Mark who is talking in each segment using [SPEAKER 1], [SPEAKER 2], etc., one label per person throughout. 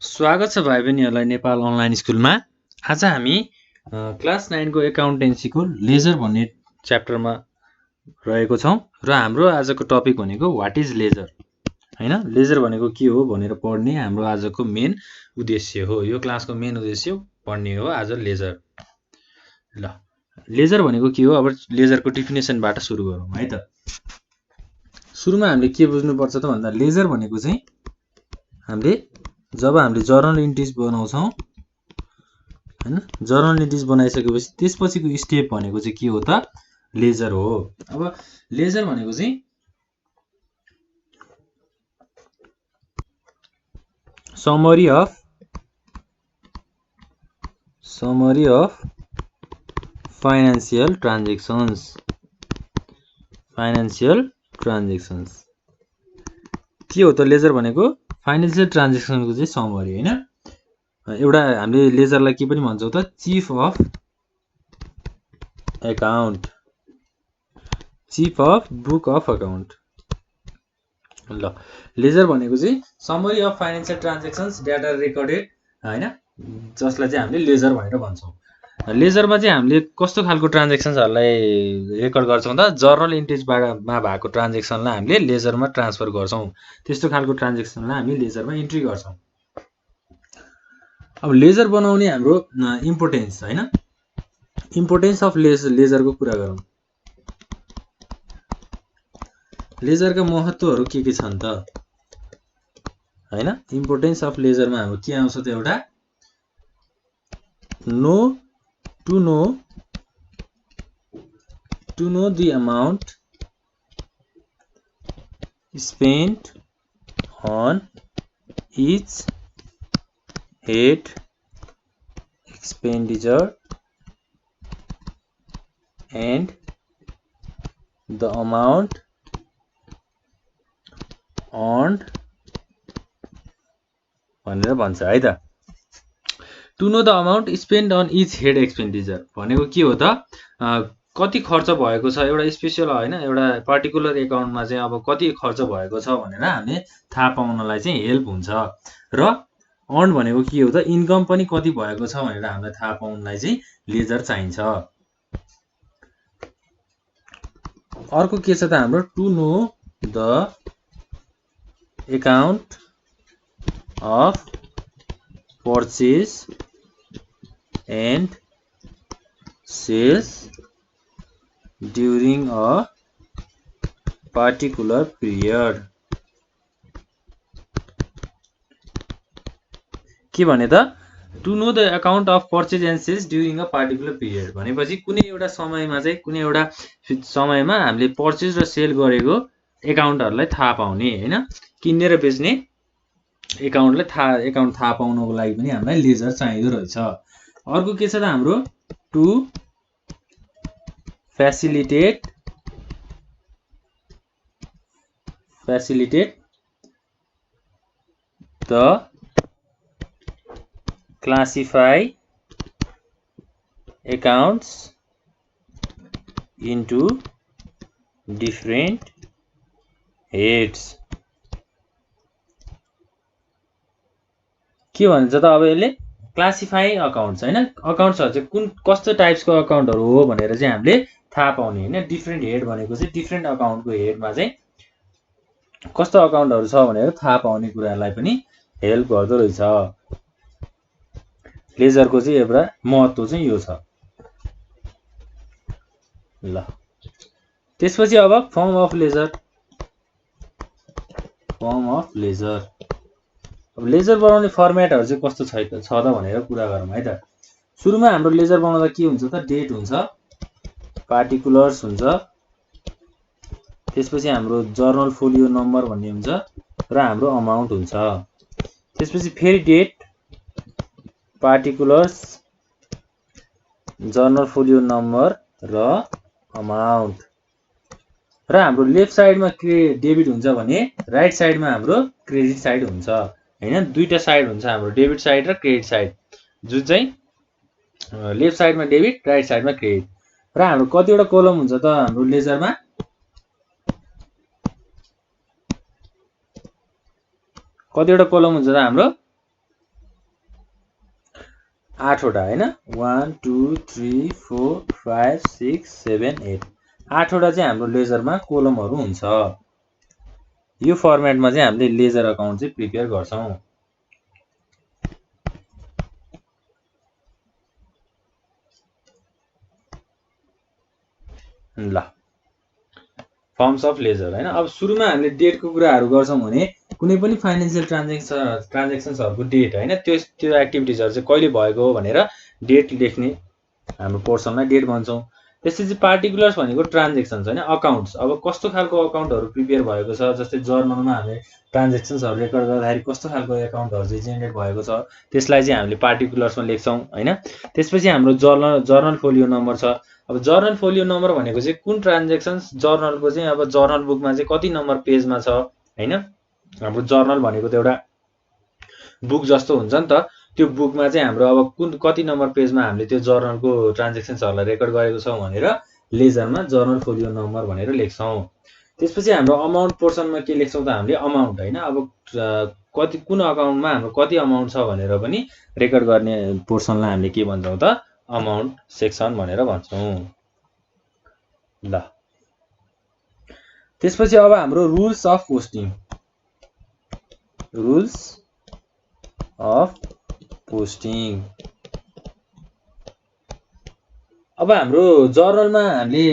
[SPEAKER 1] स्वागत छ भाइ बहिनीहरूलाई नेपाल अनलाइन स्कुलमा। आज हामी क्लास 9 को एकाउन्टेन्सीको लेजर भन्ने च्याप्टरमा रहेको छौँ र हाम्रो आजको टपिक भनेको व्हाट इज लेजर हैन। लेजर भनेको के हो भनेर पढ्ने हाम्रो आजको मेन उद्देश्य हो। यो क्लासको मेन उद्देश्य पढ्ने हो आज लेजर। ल लेजर भनेको के हो? अब लेजरको डेफिनेसनबाट सुरु गरौँ है त। सुरुमा हामीले के बुझ्नुपर्छ त भन्दा लेजर भनेको चाहिँ जब हामीले जर्नल इन्ट्रिज बनाउँछौँ हैन, जर्नल इन्ट्रिज बनाइसकेपछि त्यसपछिको स्टेप भनेको चाहिँ के हो त? लेजर हो। अब लेजर भनेको चाहिँ समरी अफ फाइनान्शियल ट्रान्जेक्सन्स के हो त? लेजर भनेको फाइनान्शियल ट्रान्जेक्सनको चाहिँ समरी हैन। एउटा हामीले लेजरलाई के पनि भन्छौँ त? Chief of book of account. ल लेजर भनेको चाहिँ summary of financial transactions data recorded हैन, जसलाई चाहिँ हामीले लेजर भनेर भन्छौँ। लेजरमा चाहिँ हामीले कस्तो खालको ट्रान्जेक्सन्सहरूलाई रेकर्ड गर्छौँ त? जर्नल इन्ट्रिजमा भएको ट्रान्जेक्सनलाई हामीले लेजरमा ट्रान्सफर गर्छौँ। त्यस्तो खालको ट्रान्जेक्सनलाई हामी लेजरमा इन्ट्री गर्छौँ। अब लेजर बनाउने हाम्रो इम्पोर्टेन्स हैन, इम्पोर्टेन्स अफ लेजरको कुरा गरौँ। लेजरका महत्त्वहरू के छन् त हैन? इम्पोर्टेन्स अफ लेजरमा हाम्रो के आउँछ त? एउटा to know the amount spent on each head expenditure and the amount earned भनेर भन्छ है त। To know the amount spend on each head expenditure भनेको के हो त? कति खर्च भएको छ एउटा स्पेशल हैन, एउटा पर्टिकुलर एकाउन्टमा चाहिँ अब कति खर्च भएको छ भनेर हामीले थाहा पाउनलाई चाहिँ हेल्प हुन्छ। र अर्न भनेको के हो त? इन्कम पनि कति भएको छ भनेर हामीलाई थाहा पाउनलाई चाहिँ लेजर चाहिन्छ। अर्को के छ त हाम्रो? To know the account of purchase and sales during a particular period. के भने त? To know the account of purchase and sales during a particular period भनेपछि कुनै एउटा समयमा चाहिँ हामीले पर्चेज र सेल गरेको एकाउन्टहरूलाई थाहा पाउने हैन, किन्ने र बेच्ने एकाउन्ट थाहा पाउनको लागि पनि हामीलाई लेजर चाहिँदो रहेछ। अर्को के छ त हाम्रो? To facilitate the classify accounts into different heads। के भन्छ त? अब यसले क्लासिफाई अकाउन्ट्स हैन, अकाउन्ट्सहरू चाहिँ कस्तो टाइप्सको अकाउन्टहरू हो भनेर चाहिँ हामीले थाहा पाउने हैन। डिफ्रेन्ट हेड भनेको चाहिँ डिफ्रेन्ट अकाउन्टको हेडमा चाहिँ कस्तो अकाउन्टहरू छ भनेर थाहा पाउने कुरालाई पनि हेल्प गर्दो रहेछ। लेजरको चाहिँ एउटा महत्त्व चाहिँ यो छ। ल त्यसपछि अब फर्म अफ लेजर। अब लेजर बनाउने फर्मेटहरू चाहिँ कस्तो छ त भनेर कुरा गरौँ है त। सुरुमा हाम्रो लेजर बनाउँदा के हुन्छ त? डेट हुन्छ, पार्टिकुलर्स हुन्छ, त्यसपछि हाम्रो जर्नल फोलियो नम्बर भन्ने हुन्छ र हाम्रो अमाउन्ट हुन्छ। त्यसपछि फेरि date, particulars, journal folio number र अमाउन्ट। र हाम्रो लेफ्ट साइडमा डेबिट हुन्छ भने राइट साइडमा हाम्रो क्रेडिट साइड हुन्छ हैन। दुईटा साइड हुन्छ हाम्रो, डेबिट साइड र क्रेडिट साइड, जुन चाहिँ लेफ्ट साइडमा डेबिट, राइट साइडमा क्रेडिट। र हाम्रो कतिवटा कोलम हुन्छ त हाम्रो लेजरमा? कतिवटा कलम हुन्छ त हाम्रो 8वटा हैन 1 2 3 4 5 6 7 8 8वटा चाहिँ हाम्रो लेजरमा कोलमहरु हुन्छ। यो फर्मेटमा चाहिँ हामीले लेजर अकाउन्ट चाहिँ प्रिपेयर गर्छौं। ल फर्म्स अफ लेजर हैन। अब सुरुमा हामीले डेटको कुराहरु गर्छौं भने कुनै पनि फाइनान्शियल ट्रान्ज्याक्सन्सहरुको डेट हैन त्यो एक्टिभिटीजहरु चाहिँ कहिले भएको हो भनेर डेट लेख्ने हाम्रो पोर्सनलाई डेट भन्छौं। त्यसपछि पार्टिकुलर्स भनेको ट्रान्ज्याक्सन्स हैन अकाउन्ट्स। अब कस्तो खालको अकाउन्टहरु प्रिपेयर भएको छ जस्तै जर्नलमा हामीले ट्रान्ज्याक्सन्सहरु रेकर्ड गर्दाखेरि कस्तो खालको अकाउन्टहरु चाहिँ जेनेरेट भएको छ त्यसलाई चाहिँ हामीले पार्टिकुलर्समा लेख्छौं हैन। त्यसपछि हाम्रो जर्नल फोलियो नम्बर छ। अब जर्नल फोलियो नम्बर भनेको चाहिँ कुन ट्रान्ज्याक्सन्स जर्नलको चाहिँ अब जर्नल बुकमा चाहिँ कति नम्बर पेजमा छ हैन। हाम्रो जर्नल भनेको त एउटा बुक जस्तो हुन्छ नि त। त्यो बुकमा चाहिँ हाम्रो अब कुन कति नम्बर पेजमा हामीले त्यो जर्नलको ट्रान्ज्याक्सन्सहरुलाई रेकर्ड गरेको छौं भनेर लेजरमा जर्नल फोलियो नम्बर भनेर लेख्छौं। त्यसपछि हाम्रो अमाउन्ट पोर्सनमा के लेख्छौं त हामीले अमाउन्ट हैन। अब कति कुन अकाउन्टमा हाम्रो कति अमाउन्ट छ भनेर पनि रेकर्ड गर्ने पोर्सनलाई हामीले के भन्छौं त अमाउन्ट सेक्सन भनेर भन्छौं। ल त्यसपछि अब हाम्रो rules of posting rules of posting. अब हाम्रो जर्नलमा हामीले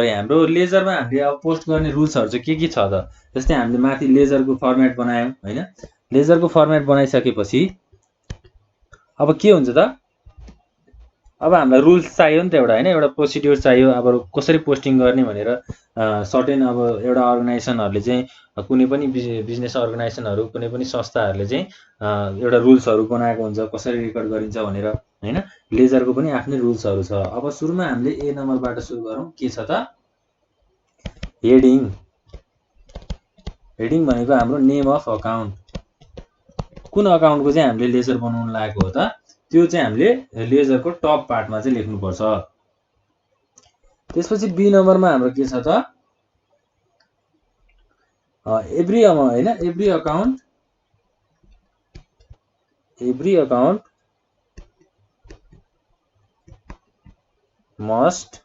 [SPEAKER 1] हाम्रो लेजरमा हामीले अब पोस्ट गर्ने रुल्सहरु चाहिँ के छ त जस्तै हामीले माथि लेजरको फर्मेट बनायौं हैन। लेजरको फर्मेट बनाइसकेपछि अब के हुन्छ त अब हामीलाई रुल्स चाहियो नि त एउटा हैन एउटा प्रोसिड्युर चाहियो। अब कसरी पोस्टिङ गर्ने भनेर सर्टेन अब एउटा अर्गनाइजेसनहरुले चाहिँ कुनै पनि बिजनेस अर्गनाइजेसनहरु कुनै पनि संस्थाहरुले चाहिँ एउटा रुल्सहरु बनाएको हुन्छ कसरी रेकर्ड गरिन्छ भनेर हैन। लेजरको पनि आफ्नै रुल्सहरु छ। अब सुरुमा हामीले ए नम्बरबाट सुरु गरौँ। के छ त हेडिङ। हेडिङ भनेको हाम्रो नेम अफ अकाउन्ट। कुन अकाउन्टको चाहिँ हामीले लेजर बनाउन लागेको हो त त्यो चाहिँ हामीले लेजरको टप पार्टमा चाहिँ लेख्नु पर्छ। त्यसपछि बी नम्बरमा हाम्रो के छ त एभ्री अमाउन्ट हैन every account must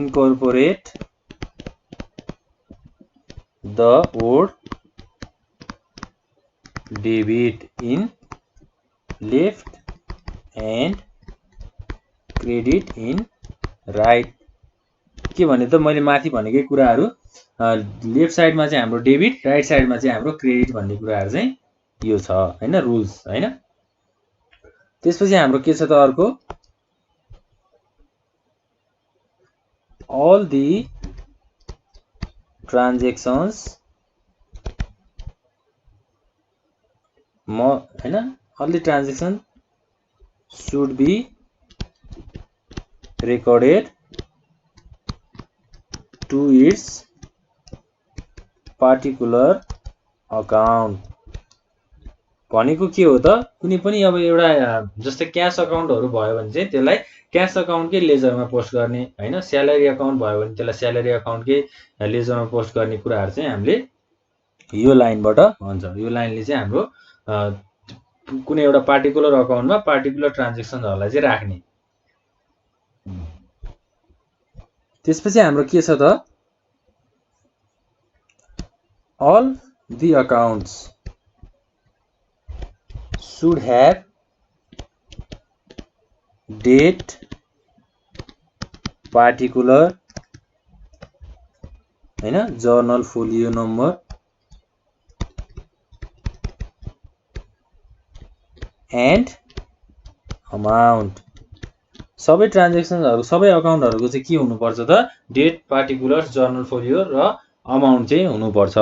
[SPEAKER 1] incorporate the word debit in left and credit in right. के भने त मैले माथि भनेकै कुराहरु लेफ्ट साइडमा चाहिँ हाम्रो डेबिट राइट साइडमा चाहिँ हाम्रो क्रेडिट भन्ने कुराहरु चाहिँ यो छ हैन रुल्स हैन। त्यसपछि हाम्रो के छ त अर्को all the transactions हैन all the transactions should be recorded to its particular account। भनेको के हो त कुनै पनि अब एउटा जस्तै क्याश अकाउन्टहरु भयो भने चाहिँ त्यसलाई क्याश अकाउन्टकै लेजरमा पोस्ट गर्ने हैन। स्यालेरी अकाउन्ट भयो भने त्यसलाई स्यालेरी अकाउन्टकै लेजरमा पोस्ट गर्ने कुराहरु चाहिँ हामीले यो लाइनबाट भन्छ। यो लाइनले चाहिँ हाम्रो कुनै एउटा पार्टिकुलर अकाउन्टमा पार्टिकुलर ट्रान्ज्याक्सनहरुलाई चाहिँ राख्ने। त्यसपछि हाम्रो के छ त all the accounts should have date particular हैन journal folio number and amount. सबै ट्रान्ज्याक्सनहरु सबै अकाउन्टहरुको चाहिँ के हुनुपर्छ त डेट पार्टिकुलर्स जर्नल फोलियो र अमाउन्ट चाहिँ हुनुपर्छ।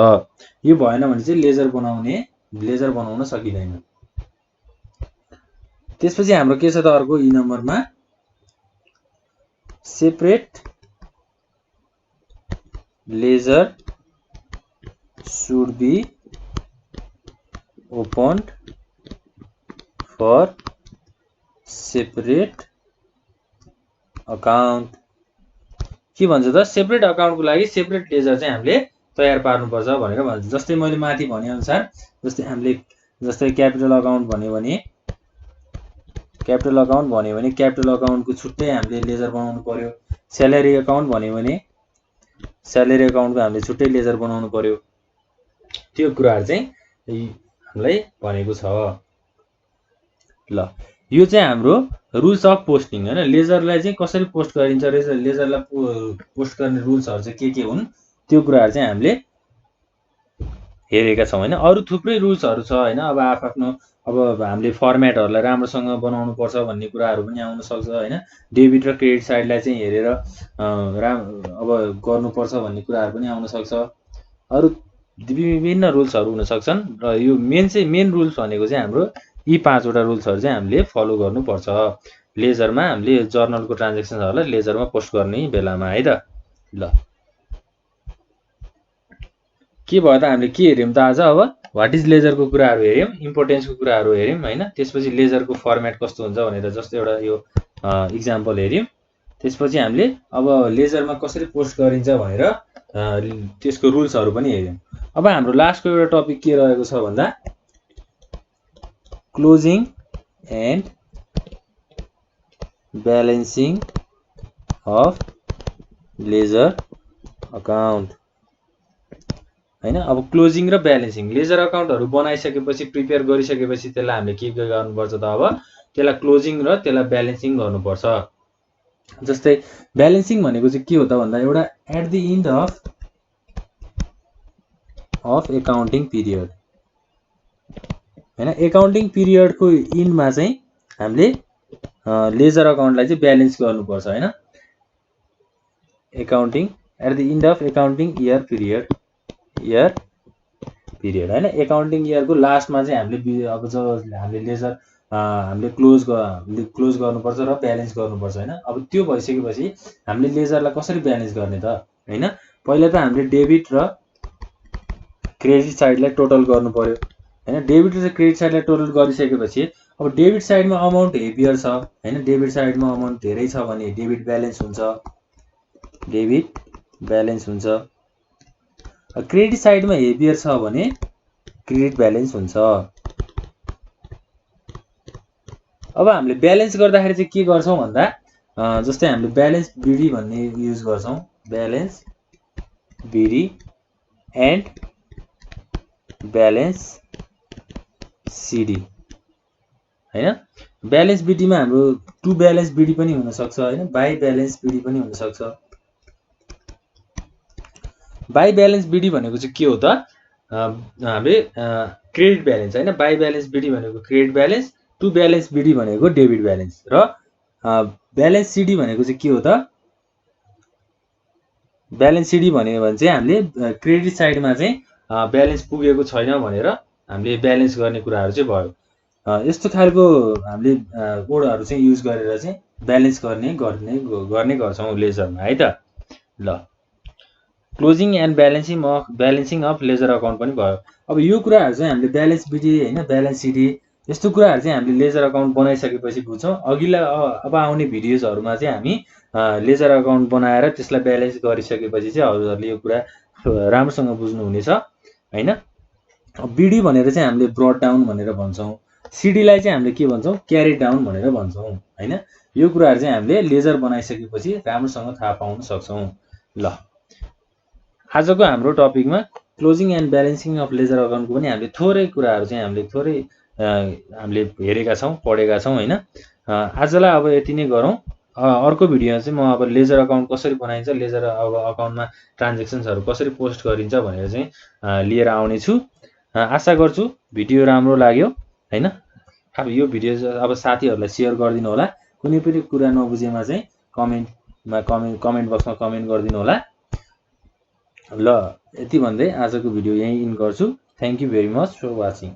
[SPEAKER 1] यो भएन भने चाहिँ लेजर बनाउन सकिदैन। त्यसपछि हाम्रो के छ त अर्को ई नम्बरमा separate ledger should be opened for separate account। के भन्छ त सेपरेट अकाउन्टको लागि सेपरेट लेजर चाहिँ हामीले तयार पार्नुपर्छ भनेर भन्छ। जस्तै मैले माथि भने अनुसार जस्तै हामीले जस्तै क्यापिटल अकाउन्ट भन्यो भने क्यापिटल अकाउन्टको छुट्टै हामीले लेजर बनाउनु पर्यो। स्यालेरी अकाउन्ट भन्यो भने स्यालेरी अकाउन्टको हामीले छुट्टै लेजर बनाउनु पर्यो। त्यो कुराहरू चाहिँ हामीलाई भनेको छ। ल यो चाहिँ हाम्रो रुल्स अफ पोस्टिङ हैन। लेजरलाई चाहिँ कसरी पोस्ट गरिन्छ, लेजरलाई पोस्ट गर्ने रुल्सहरू चाहिँ के हुन् त्यो कुराहरू चाहिँ हामीले हेरेका छौँ हैन। अरू थुप्रै रुल्सहरू छ हैन। अब आफ्नो अब हामीले फर्मेटहरूलाई राम्रोसँग बनाउनु पर्छ भन्ने कुराहरू पनि आउन सक्छ हैन। डेबिट र क्रेडिट साइडलाई चाहिँ हेरेर अब गर्नुपर्छ भन्ने कुराहरू पनि आउन सक्छ। अरू विभिन्न रुल्सहरू हुन सक्छन् र यो मेन रुल्स भनेको चाहिँ हाम्रो यी 5 वटा रुल्सहरू चाहिँ हामीले फलो गर्नुपर्छ लेजरमा। हामीले जर्नलको ट्रान्ज्याक्सनहरूलाई लेजरमा पोस्ट गर्ने बेलामा है त। ल के भयो त, हामीले के हेर्यौँ त आज? अब व्हाट इज लेजरको कुराहरू हेर्यौँ, इम्पोर्टेन्सको कुराहरू हेर्यौँ हैन। त्यसपछि लेजरको फर्मेट कस्तो हुन्छ भनेर जस्तो एउटा यो इक्जाम्पल हेर्यौँ। त्यसपछि हामीले अब लेजरमा कसरी पोस्ट गरिन्छ भनेर त्यसको रुल्सहरू पनि हेर्यौँ। अब हाम्रो लास्टको एउटा टपिक के रहेको छ भन्दा closing and balancing of ledger account हैन। अब क्लोजिङ र ब्यालेन्सिङ लेजर अकाउन्टहरू बनाइसकेपछि प्रिपेयर गरिसकेपछि त्यसलाई हामीले के गर्नुपर्छ त? अब त्यसलाई क्लोजिङ र त्यसलाई ब्यालेन्सिङ गर्नुपर्छ। जस्तै ब्यालेन्सिङ भनेको चाहिँ के हो त भन्दा एउटा at the end of accounting period हैन। एकाउन्टिङ पिरियडको इन्डमा चाहिँ हामीले लेजर अकाउन्टलाई चाहिँ ब्यालेन्स गर्नुपर्छ हैन। Accounting at the end of accounting year period हैन। एकाउन्टिङ इयरको लास्टमा चाहिँ हामीले अब जब हामीले लेजर हामीले क्लोज गर्नुपर्छ र ब्यालेन्स गर्नुपर्छ हैन। अब त्यो भइसकेपछि हामीले लेजरलाई कसरी ब्यालेन्स गर्ने त हैन। पहिला त हामीले डेबिट र क्रेडिट साइडलाई टोटल गर्नु पर्यो हैन। डेबिट र क्रेडिट साइडलाई टोटल गरिसकेपछि अब डेबिट साइडमा अमाउन्ट हेभियर छ हैन। डेबिट साइडमा अमाउन्ट धेरै छ भने डेबिट ब्यालेन्स हुन्छ। क्रेडिट साइडमा हेभियर छ भने क्रेडिट ब्यालेन्स हुन्छ। अब हामीले ब्यालेन्स गर्दाखेरि चाहिँ के गर्छौँ भन्दा जस्तै हामीले ब्यालेन्स बिडी भन्ने युज गर्छौँ। Balance BD and balance CD हैन। ब्यालेन्स बिडीमा हाम्रो टु ब्यालेन्स बिडी पनि हुन सक्छ हैन। बाई ब्यालेन्स बिडी पनि हुन सक्छ। बाई ब्यालेन्स बिडी भनेको चाहिँ के हो त? हामीले क्रेडिट ब्यालेन्स हैन। बाई ब्यालेन्स बिडी भनेको credit balance, to balance BD भनेको डेबिट ब्यालेन्स र ब्यालेन्स सिडी भनेको चाहिँ के हो त? ब्यालेन्स सिडी भन्यो भने चाहिँ हामीले क्रेडिट साइडमा चाहिँ ब्यालेन्स पुगेको छैन भनेर हामीले ब्यालेन्स गर्ने कुराहरू चाहिँ भयो। यस्तो खालको हामीले कोडहरू चाहिँ युज गरेर चाहिँ ब्यालेन्स गर्ने गर्छौँ लेजरमा है त। ल closing and balancing of ledger account पनि भयो। अब यो कुराहरू चाहिँ हामीले ब्यालेन्स बिडी हैन, ब्यालेन्स सिडी यस्तो कुराहरू चाहिँ हामीले लेजर अकाउन्ट बनाइसकेपछि बुझ्छौँ। अघिल्ला अब आउने भिडियोजहरूमा चाहिँ हामी लेजर अकाउन्ट बनाएर त्यसलाई ब्यालेन्स गरिसकेपछि चाहिँ हजुरहरूले यो कुरा राम्रोसँग बुझ्नुहुनेछ हैन। बिडी भनेर चाहिँ हामीले ब्रट डाउन भनेर भन्छौँ। सिडीलाई चाहिँ हामीले के भन्छौँ? क्यारी डाउन भनेर भन्छौँ हैन। यो कुराहरू चाहिँ हामीले लेजर बनाइसकेपछि राम्रोसँग थाहा पाउन सक्छौँ। ल आजको हाम्रो टपिकमा closing and balancing of ledger अकाउन्टको पनि हामीले थोरै कुराहरू चाहिँ हामीले हेरेका छौँ, पढेका छौँ हैन। आजलाई अब यति नै गरौँ। अर्को भिडियोमा चाहिँ म अब लेजर अकाउन्ट कसरी बनाइन्छ, लेजर अब अकाउन्टमा ट्रान्ज्याक्सन्सहरू कसरी पोस्ट गरिन्छ भनेर चाहिँ लिएर आउने छु। आशा गर्छु भिडियो राम्रो लाग्यो हैन। अब यो भिडियो अब साथीहरूलाई सेयर गरिदिनु होला। कुनै पनि कुरा नबुझेमा चाहिँ कमेन्ट बक्समा कमेन्ट गरिदिनु होला। ल यति भन्दै आजको भिडियो यहीँ इन गर्छु। Thank you very much for watching.